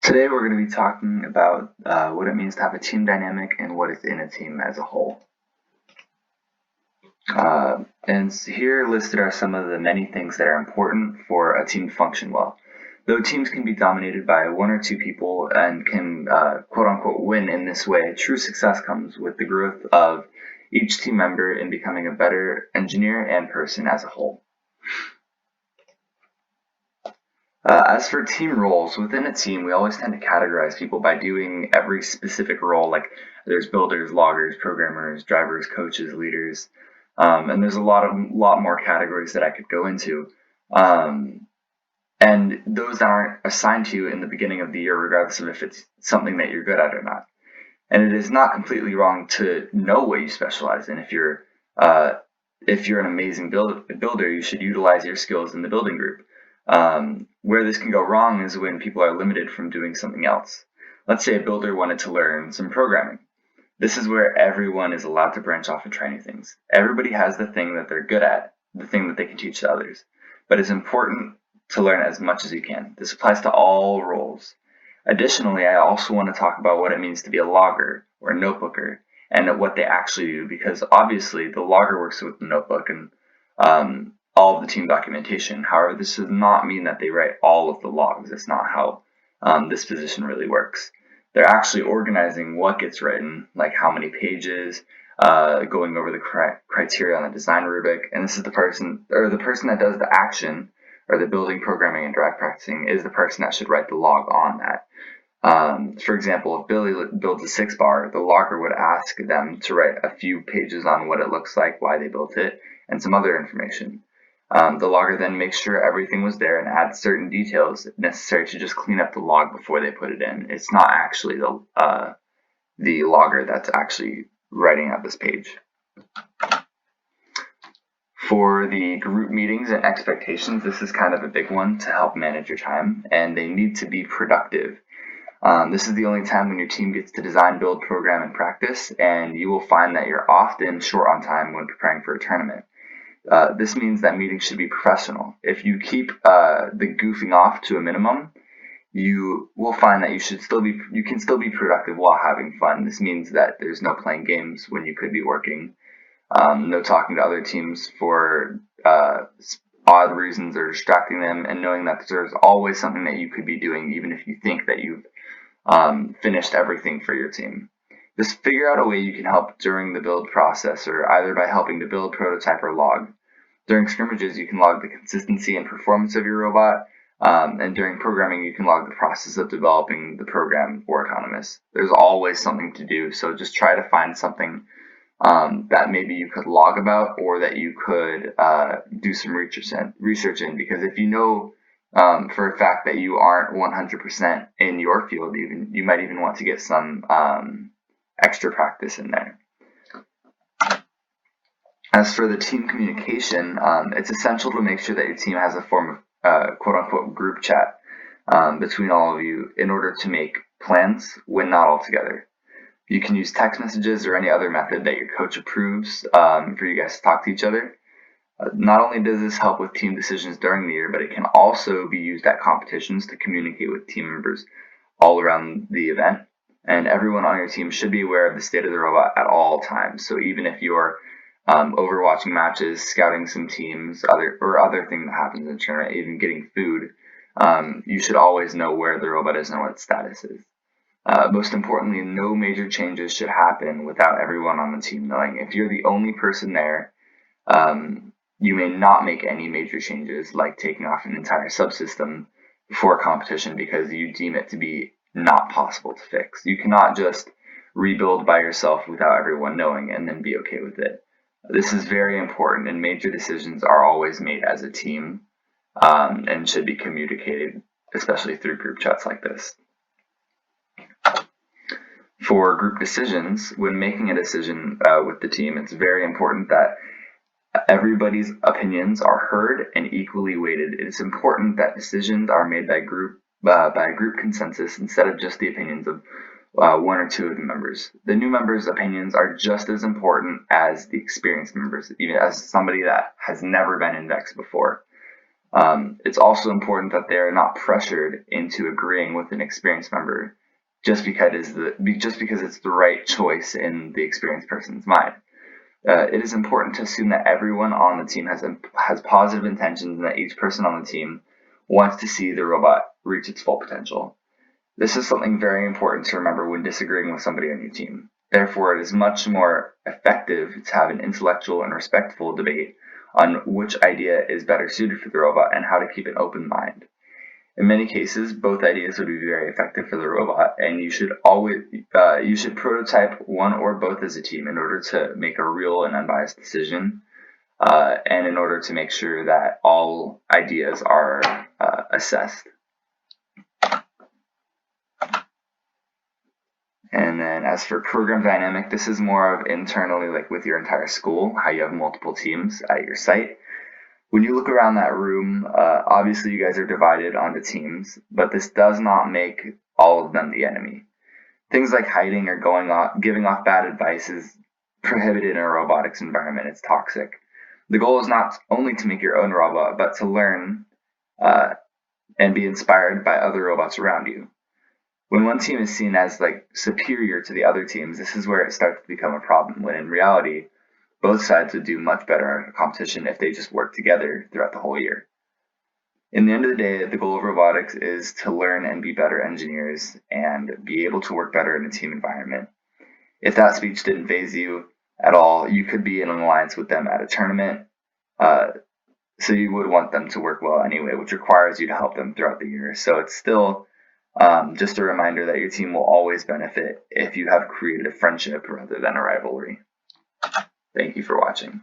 Today we're going to be talking about what it means to have a team dynamic and what is in a team as a whole. And here listed are some of the many things that are important for a team to function well. Though teams can be dominated by one or two people and can quote unquote win in this way, true success comes with the growth of each team member in becoming a better engineer and person as a whole. As for team roles, within a team, we always tend to categorize people by doing every specific role. Like there's builders, loggers, programmers, drivers, coaches, leaders, and there's a lot more categories that I could go into. Um, and those that aren't assigned to you in the beginning of the year, regardless of if it's something that you're good at or not. And it is not completely wrong to know what you specialize in. If you're an amazing builder, you should utilize your skills in the building group. Where this can go wrong is when people are limited from doing something else. Let's say a builder wanted to learn some programming. This is where everyone is allowed to branch off and try new things. Everybody has the thing that they're good at, the thing that they can teach to others. But it's important to learn as much as you can. This applies to all roles. Additionally, I also want to talk about what it means to be a logger or a notebooker and what they actually do, because obviously the logger works with the notebook and all of the team documentation. However, this does not mean that they write all of the logs. That's not how this position really works. They're actually organizing what gets written, like how many pages, going over the criteria on the design rubric, and this is the person that does the action or the building, programming, and drive practicing is the person that should write the log on that. For example, if Billy builds a 6-bar, the logger would ask them to write a few pages on what it looks like, why they built it, and some other information. The logger then makes sure everything was there and adds certain details necessary to just clean up the log before they put it in. It's not actually the logger that's actually writing out this page. For the group meetings and expectations, this is kind of a big one to help manage your time, and they need to be productive. This is the only time when your team gets to design, build, program, and practice, and you will find that you're often short on time when preparing for a tournament. This means that meetings should be professional. If you keep the goofing off to a minimum, you will find that you can still be productive while having fun. This means that there's no playing games when you could be working, no talking to other teams for odd reasons or distracting them, and knowing that there's always something that you could be doing, even if you think that you've finished everything for your team. Just figure out a way you can help during the build process, or either by helping to build, prototype, or log. During scrimmages, you can log the consistency and performance of your robot, and during programming, you can log the process of developing the program or autonomous. There's always something to do, so just try to find something that maybe you could log about or that you could do some research in, because if you know for a fact that you aren't 100% in your field, you might even want to get some extra practice in there. As for the team communication, it's essential to make sure that your team has a form of quote-unquote group chat between all of you in order to make plans when not all together. You can use text messages or any other method that your coach approves for you guys to talk to each other. Not only does this help with team decisions during the year, but it can also be used at competitions to communicate with team members all around the event. And everyone on your team should be aware of the state of the robot at all times. So even if you're overwatching matches, scouting some teams, other thing that happens in the tournament, even getting food, you should always know where the robot is and what its status is. Most importantly, no major changes should happen without everyone on the team knowing. If you're the only person there, you may not make any major changes, like taking off an entire subsystem before a competition because you deem it to be not possible to fix. You cannot just rebuild by yourself without everyone knowing and then be okay with it. This is very important, and major decisions are always made as a team and should be communicated, especially through group chats like this. For group decisions, when making a decision with the team, it's very important that everybody's opinions are heard and equally weighted. It is important that decisions are made by group consensus instead of just the opinions of one or two of the members. The new members' opinions are just as important as the experienced members, even as somebody that has never been in VEX before. It's also important that they're not pressured into agreeing with an experienced member just because it's the right choice in the experienced person's mind. It is important to assume that everyone on the team has positive intentions and that each person on the team wants to see the robot reach its full potential. This is something very important to remember when disagreeing with somebody on your team. Therefore, it is much more effective to have an intellectual and respectful debate on which idea is better suited for the robot and how to keep an open mind. In many cases, both ideas would be very effective for the robot, and you should prototype one or both as a team in order to make a real and unbiased decision, and in order to make sure that all ideas are assessed. And then as for program dynamic, this is more of internally, like with your entire school, how you have multiple teams at your site. When you look around that room, obviously you guys are divided onto teams, but this does not make all of them the enemy. Things like hiding or giving off bad advice is prohibited in a robotics environment. It's toxic. The goal is not only to make your own robot, but to learn and be inspired by other robots around you. When one team is seen as like superior to the other teams, this is where it starts to become a problem, when in reality, both sides would do much better in a competition if they just work together throughout the whole year. In the end of the day, the goal of robotics is to learn and be better engineers and be able to work better in a team environment. If that speech didn't faze you at all, you could be in an alliance with them at a tournament, so you would want them to work well anyway, which requires you to help them throughout the year. So it's still just a reminder that your team will always benefit if you have created a friendship rather than a rivalry. Thank you for watching.